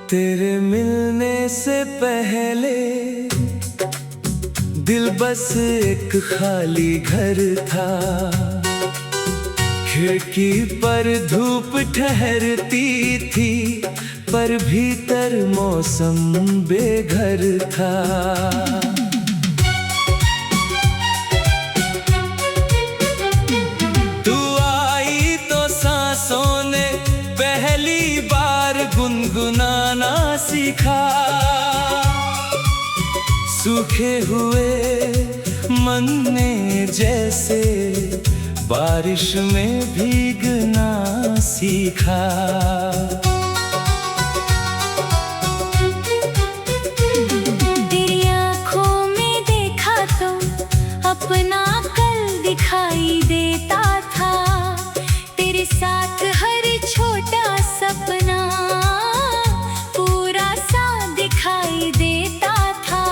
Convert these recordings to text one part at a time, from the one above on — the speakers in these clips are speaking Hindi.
तेरे मिलने से पहले दिल बस एक खाली घर था। खिड़की पर धूप ठहरती थी, पर भीतर मौसम बेघर था। तू आई तो सांसों ने पहली बार गुनगुनाना सीखा। सूखे हुए मन ने जैसे बारिश में भीगना सीखा। तेरी आँखों में देखा तो अपना कल दिखाई देता था। तेरे साथ हर छोटा सपना पूरा सा दिखाई देता था।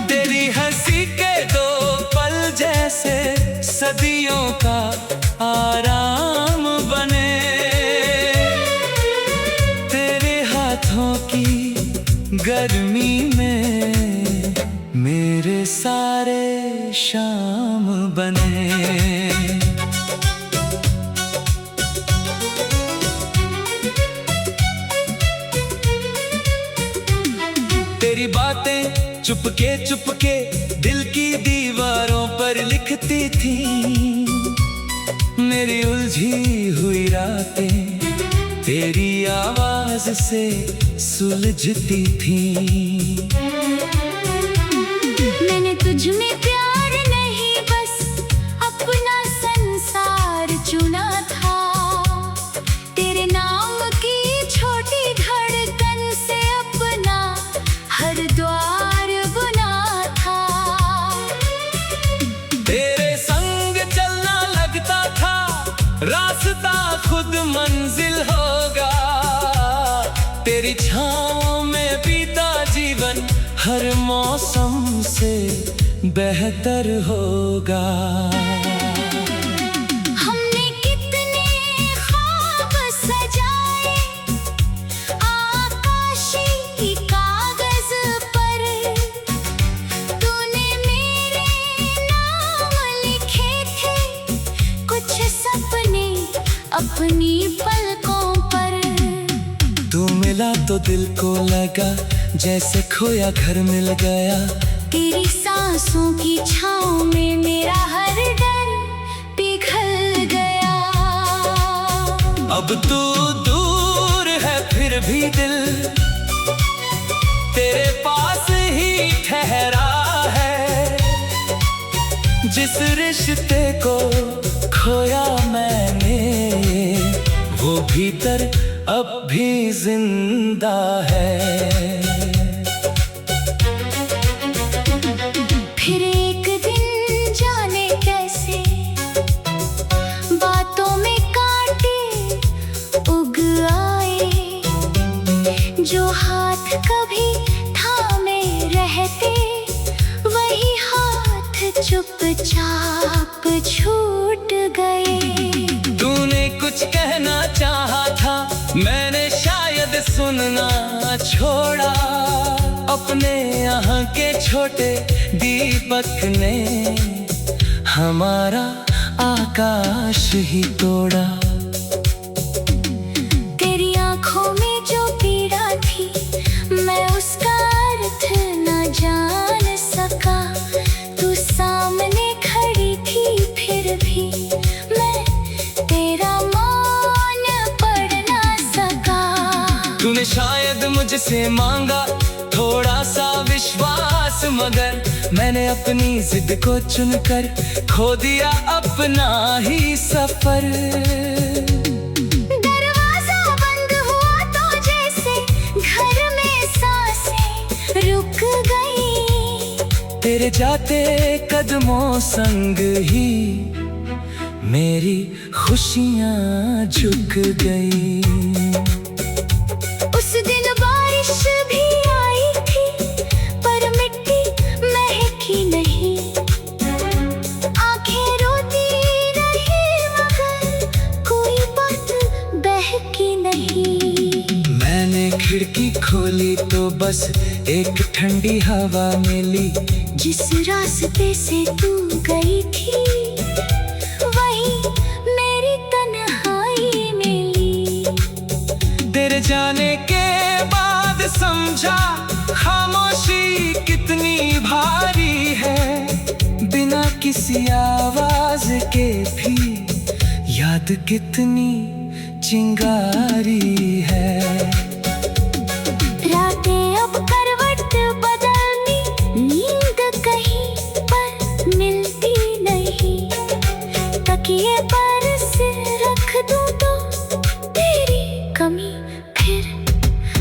तेरी हंसी के दो पल जैसे सदियों का आराम बने। तेरे हाथों की गर्मी में मेरे सारे शाम बने। तेरी बातें चुपके चुपके दिल की दीवारों पर लिखती थी। मेरी उलझी हुई रातें तेरी आवाज से सुलझती थी। मैंने तुझ में प्यार नहीं बस अपना संसार चुना था। तेरे नाम की छोटी धड़कन से अपना हर द्वार बुना था। तेरे संग चलना लगता था रास्ता खुद मंजिल होगा। तेरी छाँव में बीता जीवन हर मौसम से बेहतर होगा। हमने कितने ख्वाब सजाए आकाशी कागज पर। तूने मेरे नाम लिखे थे कुछ सपने अपनी पलकों पर। तू मिला तो दिल को लगा जैसे खोया घर मिल गया। तेरी सांसों की छाँव में मेरा हर डर पिघल गया। अब तू दूर है फिर भी दिल तेरे पास ही ठहरा है। जिस रिश्ते को खोया मैंने वो भीतर अब भी जिंदा है। फिर एक दिन जाने कैसे बातों में कांटे उग आए। जो हाथ कभी थामे रहते वही हाथ चुपचाप छूट गए। तूने कुछ कहना चाहा था मैंने शायद सुनना छोड़ा। अपने यहाँ के छोटे दीपक ने हमारा आकाश ही तोड़ा। तेरी आँखों में जो पीड़ा थी मैं उसका अर्थ न जान सका। तू सामने खड़ी थी फिर भी मैं तेरा मौन पढ़ ना सका। तूने शायद मुझसे मांगा थोड़ा सा विश्वास, मगर मैंने अपनी जिद को चुनकर खो दिया अपना ही सफर। दरवाजा बंद हुआ तो जैसे घर में सांसें रुक गई। तेरे जाते कदमों संग ही मेरी खुशियाँ झुक गई। उस दिन बारिश भी आई थी पर मिट्टी महकी नहीं। आंखें रोती रही मगर कोई बात बहकी नहीं। मैंने तो बस एक ठंडी हवा मिली। जिस रास्ते से तू गई थी वही मेरी तन्हाई मिली। तेरे जाने के बाद समझा खामोशी कितनी भारी है। बिना किसी आवाज के भी याद कितनी चिंगारी है। रातें अब करवट बदलनी, नींद कहीं पर मिलती नहीं। तकिए पर सिर रख दूं तो तेरी कमी फिर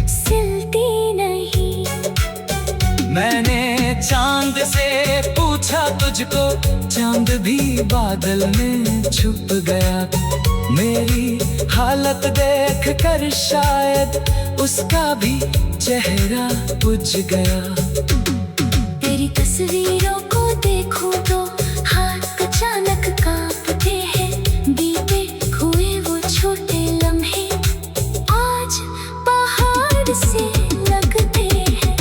सिलती नहीं। मैंने चांद से पूछा तुझको, चांद भी बादल में छुप गया। मेरी हालत देख कर शायद उसका भी चेहरा बुझ गया। तेरी तस्वीरों को देखूं तो हाथ अचानक कांपते हैं। बीते हुए वो छोटे लम्हे आज पहाड़ से लगते हैं।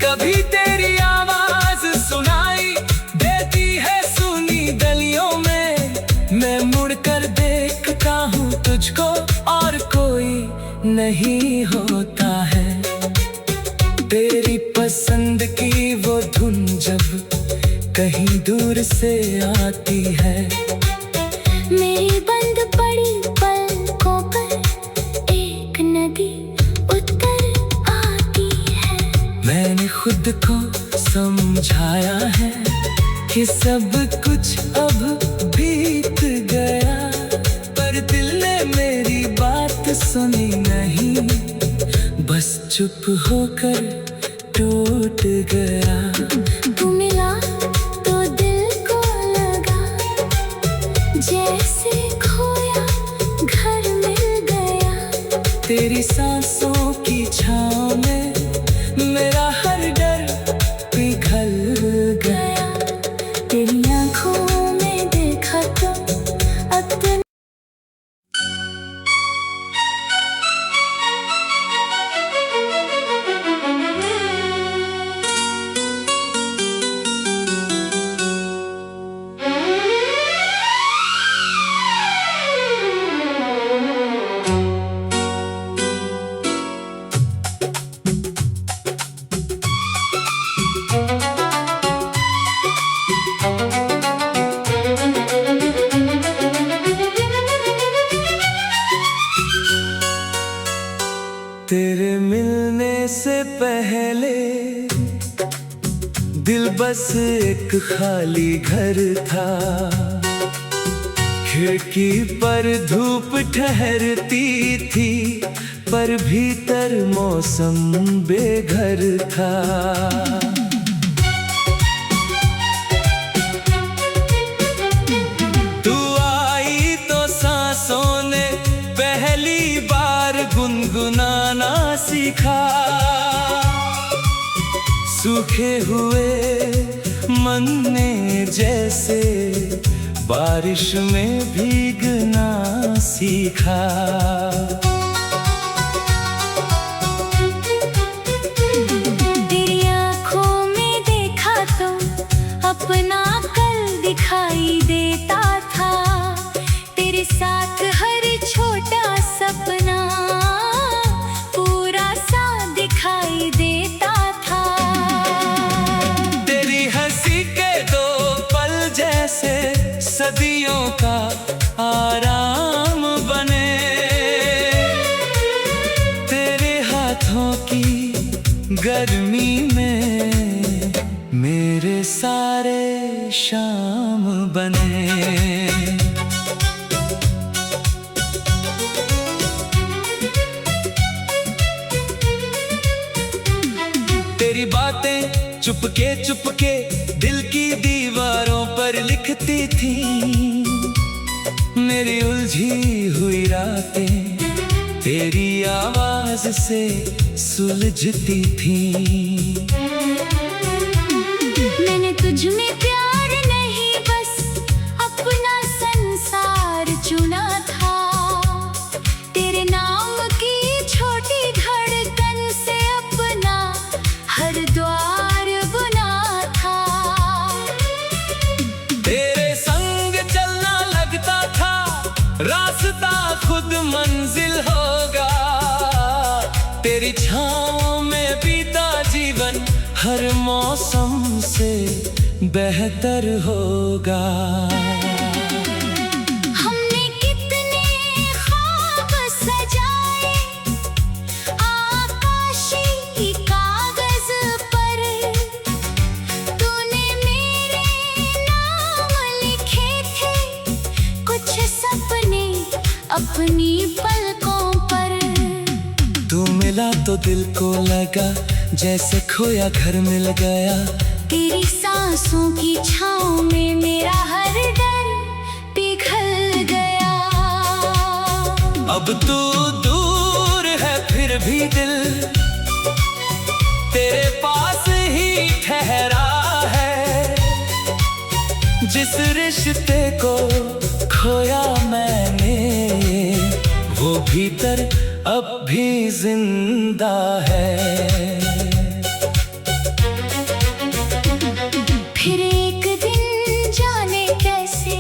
कभी तेरी आवाज सुनाई देती है सुनी गलियों में। मैं मुड़कर देखता हूँ तुझको और कोई नहीं होता है। तेरी पसंद की वो धुन जब कहीं दूर से आती है। मेरी बंद पड़ी पलकों पर एक नदी उतर आती है। मैंने खुद को समझाया है कि सब कुछ अब बीत गया, पर दिल ने मेरी बात सुनी नहीं। बस चुप होकर टूट गया। तू मिला तो दिल को लगा जैसे खोया घर मिल गया। तेरी सांसों की छाँव में मेरा हर डर पिघल गया। तेरी आँखों में देखा तो अब तो तेरे मिलने से पहले दिल बस एक खाली घर था। खिड़की पर धूप ठहरती थी, पर भीतर मौसम बेघर था। तू आई तो सांसों ने पहली बार गुनगुनाना सीखा। सूखे हुए मन ने जैसे बारिश में भीगना सीखा। तेरी आँखों में देखा तो अपना कल दिखाई देता था। तेरे साथ हर छोटा सपना पूरा सा दिखाई देता था। तेरी हंसी के दो पल जैसे सदियों का आराम बने। तेरे हाथों की गर्मी में मेरे सारे शाम बने। तेरी बातें चुपके दिल की दीवारों पर लिखती थी। मेरी उलझी हुई रातें तेरी आवाज से सुलझती थी। मैंने तुझ में प्यार नहीं बस अपना संसार चुना था। तेरे नाम की छोटी धड़कन से अपना रास्ता खुद मंजिल होगा। तेरी छाँव में बीता जीवन हर मौसम से बेहतर होगा। हमने कितने ख्वाब सजाए आकाशी कागज पर, तूने मेरे नाम लिखे थे कुछ सपने अपनी पलकों पर। तू मिला तो दिल को लगा जैसे खोया घर मिल गया। तेरी सांसों की छाँव में मेरा हर डर पिघल गया। अब तू दूर है फिर भी दिल तेरे पास ही ठहरा है। जिस रिश्ते को खोया मैंने वो भीतर अब भी जिंदा है। फिर एक दिन जाने कैसे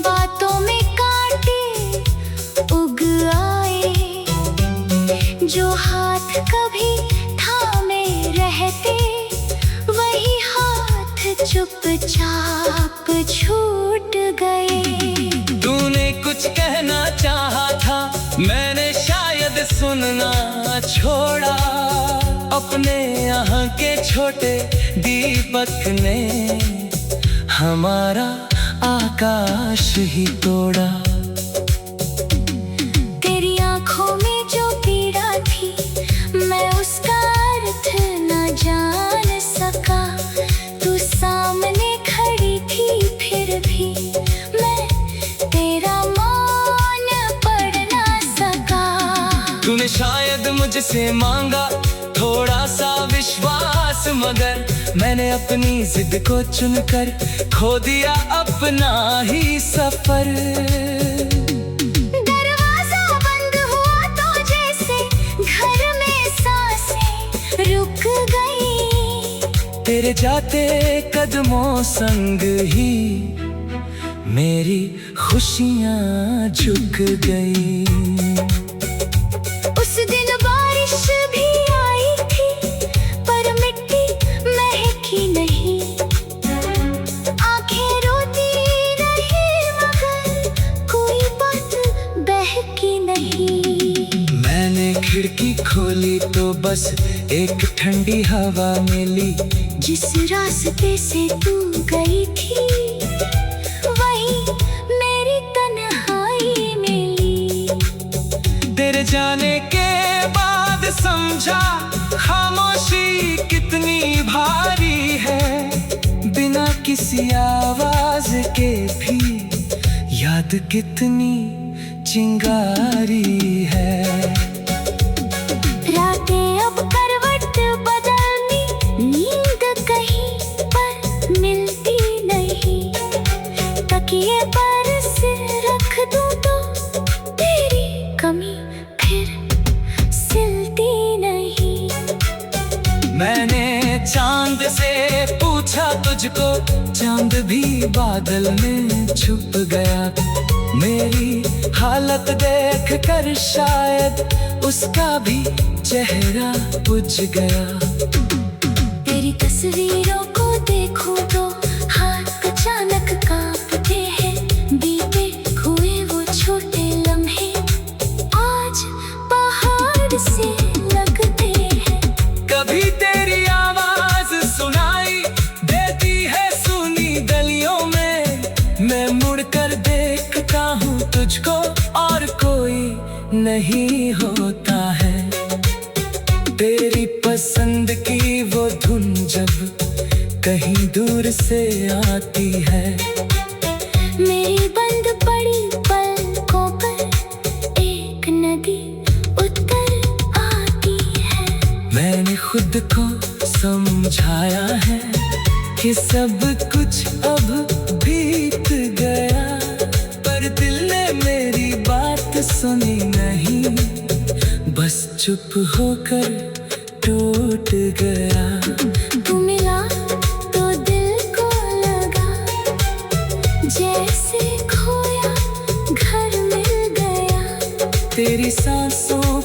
बातों में कांटे उग आए, जो हाथ कभी थामे रहते वही हाथ चुपचाप छूट गए। तूने कुछ कहना चाहा था मैंने शायद सुनना छोड़ा। अपने यहाँ के छोटे दीपक ने हमारा आकाश ही तोड़ा। तेरी आंखों में जो पीड़ा थी मैं उसका अर्थ न जान सका। तू सामने खड़ी थी फिर भी मैं तेरा मौन पढ़ ना सका। तूने शायद मुझसे मांगा थोड़ा सा विश्वास, मगर मैंने अपनी जिद को चुनकर खो दिया अपना ही सफर। दरवाजा बंद हुआ तो जैसे घर में सांसें रुक गई। तेरे जाते कदमों संग ही मेरी खुशियाँ झुक गई। उस दिन बारिश भी आई थी पर मिट्टी महकी नहीं। आंखें रोती रही मगर कोई बात बहकी नहीं। मैंने खिड़की खोली तो बस एक ठंडी हवा मिली। जिस रास्ते से तू गई थी वही मेरी तन्हाई मिली। तेरे जाने के बाद समझा खामोशी कितनी भारी है। बिना किसी आवाज के भी याद कितनी चिंगारी है। रातें अब करवट बदलती, नींद कहीं पर मिलती नहीं। तकिए पर सिर रख दूं तो तेरी कमी फिर सिलती नहीं। मैंने चांद से पूछा तुझको, चांद भी बादल में छुप गया। मेरी हालत देख कर शायद उसका भी चेहरा बुझ गया। तेरी तस्वीरों को देखूं तो हाथ अचानक कांपते हैं। बीते हुए वो छोटे लम्हे आज पहाड़ से लगते हैं। कभी तेरी आवाज सुनाई देती है सुनी गलियों में। मैं मुड़कर देखता हूँ तुझको और कोई नहीं होता है। तेरी पसंद की वो धुन जब कहीं दूर से आती है। मेरी बंद पड़ी पलकों पर एक नदी उतर आती है। मैंने खुद को समझाया है कि सब कुछ अब बीत गया, पर दिल ने मेरी बात सुनी नहीं। बस चुप होकर टूट गया। तू मिला तो दिल को लगा जैसे खोया तेरी सांसों